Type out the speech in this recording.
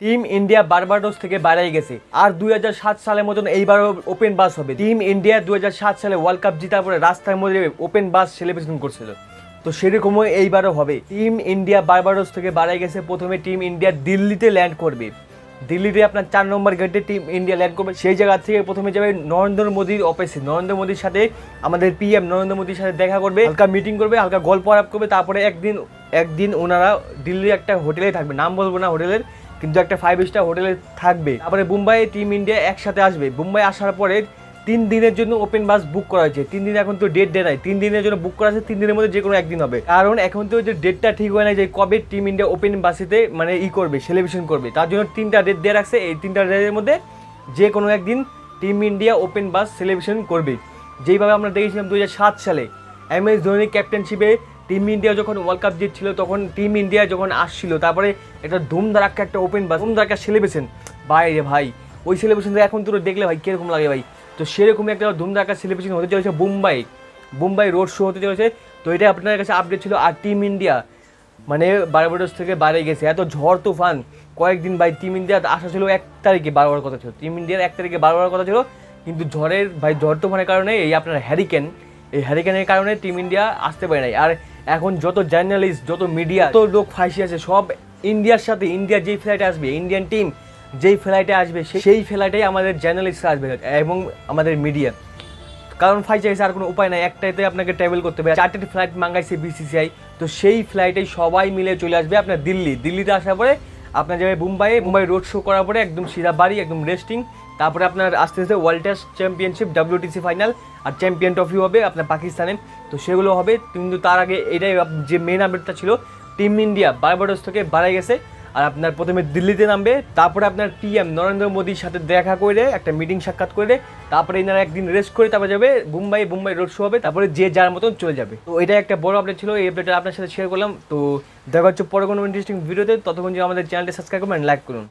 Team India Barbados থেকে বাইরে গেছে আর 2007 সালের মতন এইবারও ওপেন বাস হবে। টিম ইন্ডিয়া 2007 সালে ওয়ার্ল্ড কাপ জেতার পরে রাস্তার মধ্যে ওপেন বাস সেলিব্রেশন করছিল, তো সেরকমই এইবারও হবে। টিম ইন্ডিয়া বার্বাডোস থেকে বাইরে গেছে। প্রথমে টিম ইন্ডিয়া দিল্লিতে ল্যান্ড করবে। দিল্লিতে আপনার 4 নম্বর গেটে টিম ইন্ডিয়া ল্যান্ড করবে। সেই জায়গা থেকে প্রথমে যাবে নরেন্দ্র মোদীর অফিসে। নরেন্দ্র মোদীর সাথে আমাদের পিএম নরেন্দ্র মোদীর সাথে দেখা করবে, হালকা মিটিং করবে, হালকা গল্প আলাপ করবে। তারপরে একদিন ওনারা দিল্লির একটা হোটেলে থাকবে, নাম বলবো না হোটেলের, কিন্তু একটা 5 স্টার হোটেলে থাকবে। তারপরে মুম্বাই টিম ইন্ডিয়া একসাথে আসবে। মুম্বাই আসার পরে 3 দিনের জন্য ওপেন বাস বুক করা হয়েছে। 3 দিন এখন তো ডেট দেয় নাই, 3 দিনের জন্য বুক করা আছে। 3 দিনের মধ্যে যে কোনো একদিন হবে, কারণ এখন তো যে ডেটটা ঠিক হয় না যে কবে টিম ইন্ডিয়া ওপেন বাসেতে মানে করবে, সেলিব্রেশন করবে। তার জন্য 3টা ডেট দিয়ে রাখছে। এই 3টা ডেটের মধ্যে যে কোনো একদিন টিম ইন্ডিয়া ওপেন বাস সেলিব্রেশন করবে। যেইভাবে আমরা দেখেছিলাম 2007 সালে MS ধোনির ক্যাপ্টেনশিপে টিম ইন্ডিয়া যখন ওয়ার্ল্ড কাপ জিতছিল, তখন টিম ইন্ডিয়া যখন আসছিল, তারপরে একটা ধুমধারাক্কা একটা ওপেন বাস, ধুমধারাক্কা সেলিব্রেশন। ভাই রে ভাই, ওই সেলিব্রেশনটা এখন তো দেখলে ভাই কীরকম লাগে ভাই। তো সেরকমই একটা ধুমধারাক্কা সেলিব্রেশন হতে চলেছে মুম্বাই রোড শো হতে চলেছে। তো এটা আপনাদের কাছে আপডেট ছিল। আর টিম ইন্ডিয়া মানে বার্বাডোস থেকে বাইরে গেছে, এত ঝড় তুফান কয়েকদিন ভাই। টিম ইন্ডিয়া আসা ছিল 1 তারিখে বারবার কথা ছিল, টিম ইন্ডিয়ার 1 তারিখে বারবার কথা ছিল, কিন্তু ঝড় তুফানের কারণে এই আপনার হ্যারিকেনের কারণে টিম ইন্ডিয়া আসতে পারে নাই। আর এখন যত জার্নালিস্ট, যত মিডিয়া, যত লোক ফাঁসি আছে, সব ইন্ডিয়ার সাথে। ইন্ডিয়া যেই ফ্লাইটে আসবে, ইন্ডিয়ান টিম যেই ফ্লাইটে আসবে, সেই ফ্লাইটেই আমাদের জার্নালিস্টরা আসবে এবং আমাদের মিডিয়া। কারণ ফাইসে গেছে, আর কোনো উপায় নাই, একটাইতে আপনাকে ট্রাভেল করতে হবে। 4টে ফ্লাইট মাঙ্গাইছে BCCI, তো সেই ফ্লাইটেই সবাই মিলে চলে আসবে আপনার দিল্লিতে আসার পরে আপনার যাবে মুম্বাই রোড শো করার পরে একদম সিধা বাড়ি, একদম রেস্টিং। তারপরে আপনার আস্তে আস্তে world test championship, WTC final আর চ্যাম্পিয়ন ট্রফি হবে আপনার পাকিস্তানে। তো সেগুলো হবে, কিন্তু তার আগে এটাই যে মেন আপডেটটা ছিল, টিম ইন্ডিয়া বার্বাডোস থেকে বাড়াই গেছে। আর আপনার প্রথমে দিল্লিতে নামবে, তারপরে আপনার PM নরেন্দ্র মোদীর সাথে দেখা করে একটা মিটিং সাক্ষাৎ করে, তারপরে এনারা একদিন রেস্ট করে তারপরে যাবে মুম্বাই রোড শো হবে। তারপরে যে যার মতন চলে যাবে। তো এটা একটা বড় আপডেট ছিল, এই আপডেটটা আপনার সাথে শেয়ার করলাম। তো দেখা হচ্ছে পরে কোনো ইন্টারেস্টিং ভিডিওতে। ততক্ষণ যে আমাদের চ্যানেলটি সাবস্ক্রাইব করবেন, লাইক করুন।